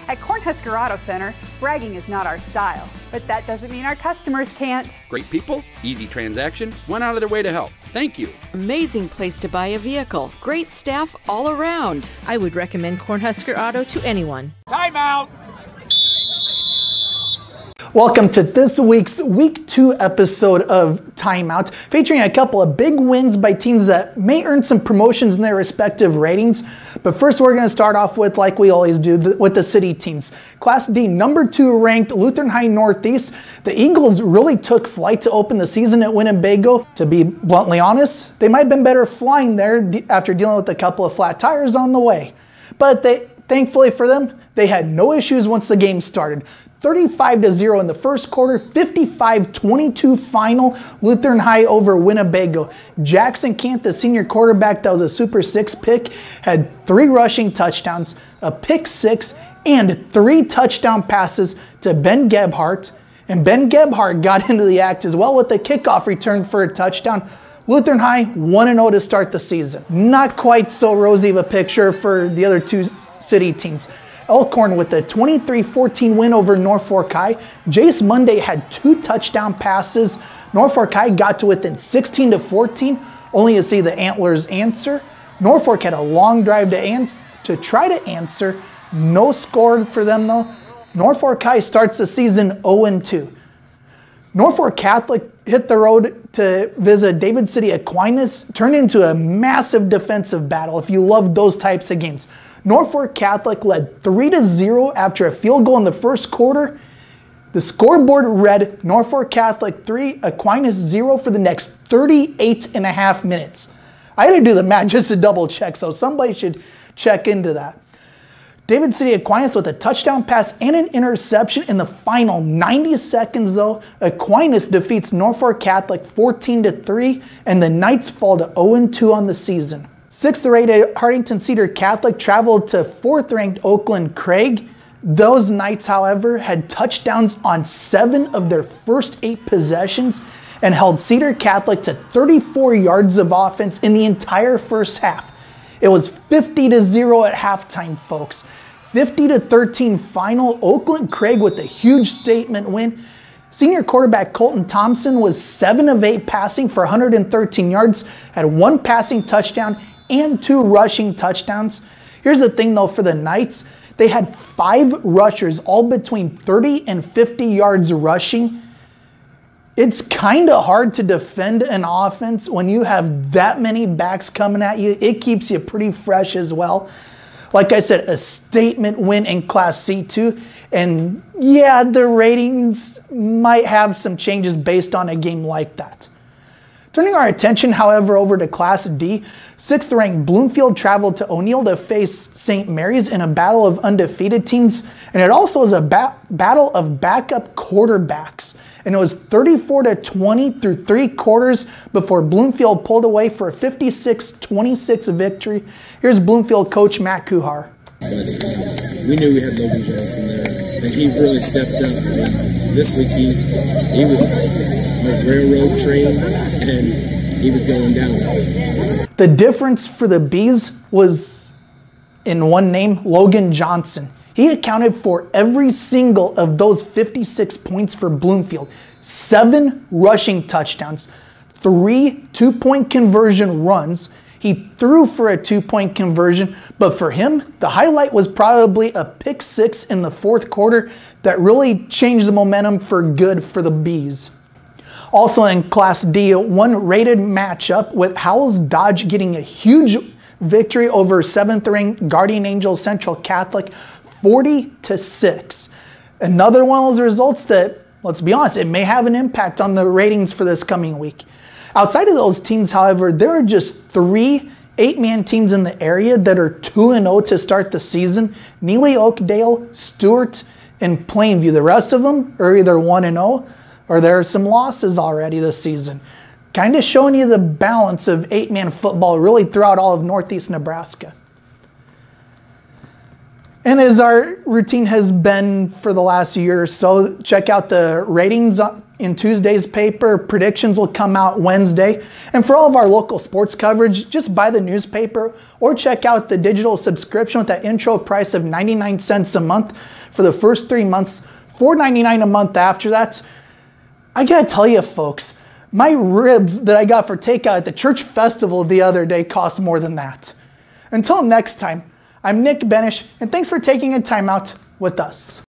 At Cornhusker Auto Center, bragging is not our style, but that doesn't mean our customers can't. Great people, easy transaction, went out of their way to help. Thank you. Amazing place to buy a vehicle. Great staff all around. I would recommend Cornhusker Auto to anyone. Time out! Welcome to this week's Week 2 episode of Timeout, featuring a couple of big wins by teams that may earn some promotions in their respective ratings. But first, we're going to start off with, like we always do, with the city teams. Class D, number 2 ranked Lutheran High Northeast. The Eagles really took flight to open the season at Winnebago. To be bluntly honest, they might have been better flying there after dealing with a couple of flat tires on the way. But thankfully for them, they had no issues once the game started. 35-0 in the first quarter, 55-22 final, Lutheran High over Winnebago. Jackson Kent, the senior quarterback that was a Super 6 pick, had 3 rushing touchdowns, a pick 6, and 3 touchdown passes to Ben Gebhardt. And Ben Gebhardt got into the act as well with the kickoff return for a touchdown. Lutheran High 1-0 to start the season. Not quite so rosy of a picture for the other two city teams. Elkhorn with a 23-14 win over Norfolk High. Jace Monday had 2 touchdown passes. Norfolk High got to within 16-14, only to see the Antlers answer. Norfolk had a long drive to try to answer. No score for them though. Norfolk High starts the season 0-2. Norfolk Catholic hit the road to visit David City Aquinas, turned into a massive defensive battle if you love those types of games. Norfolk Catholic led 3-0 after a field goal in the first quarter. The scoreboard read Norfolk Catholic 3, Aquinas 0 for the next 38.5 minutes. I had to do the math just to double check, so somebody should check into that. David City Aquinas with a touchdown pass and an interception in the final 90 seconds though. Aquinas defeats Norfolk Catholic 14-3 and the Knights fall to 0-2 on the season. 6th-rated Hartington Cedar Catholic traveled to 4th-ranked Oakland-Craig. Those Knights, however, had touchdowns on 7 of their first 8 possessions and held Cedar Catholic to 34 yards of offense in the entire first half. It was 50-0 at halftime, folks. 50-13 final. Oakland-Craig with a huge statement win. Senior quarterback Colton Thompson was 7 of 8 passing for 113 yards, had 1 passing touchdown and 2 rushing touchdowns. Here's the thing though for the Knights, they had 5 rushers, all between 30 and 50 yards rushing. It's kind of hard to defend an offense when you have that many backs coming at you. It keeps you pretty fresh as well. Like I said, a statement win in Class C2. And yeah, the ratings might have some changes based on a game like that. Turning our attention, however, over to Class D, 6th-ranked Bloomfield traveled to O'Neill to face St. Mary's in a battle of undefeated teams. And it also was a battle of backup quarterbacks. And it was 34-20 through 3 quarters before Bloomfield pulled away for a 56-26 victory. Here's Bloomfield coach Matt Kuhar. But we knew we had Logan Johnson there, and he really stepped up. This week he was like railroad train, and he was going down. The difference for the Bees was in one name, Logan Johnson. He accounted for every single of those 56 points for Bloomfield. 7 rushing touchdowns, 3 2-point conversion runs. He threw for a 2-point conversion, but for him, the highlight was probably a pick 6 in the 4th quarter that really changed the momentum for good for the Bees. Also in Class D, one rated matchup with Howells Dodge getting a huge victory over 7th-ranked Guardian Angels Central Catholic, 40-6. Another one of those results that, let's be honest, it may have an impact on the ratings for this coming week. Outside of those teams, however, there are just 3 8-man teams in the area that are 2-0 to start the season. Neely, Oakdale, Stewart, and Plainview. The rest of them are either 1-0 or there are some losses already this season. Kind of showing you the balance of 8-man football really throughout all of Northeast Nebraska. And as our routine has been for the last year or so, check out the ratings in Tuesday's paper. Predictions will come out Wednesday. And for all of our local sports coverage, just buy the newspaper or check out the digital subscription with that intro price of 99 cents a month. for the first 3 months, $4.99 a month after that. I gotta tell you folks, my ribs that I got for takeout at the church festival the other day cost more than that. Until next time, I'm Nick Benish, and thanks for taking a time out with us.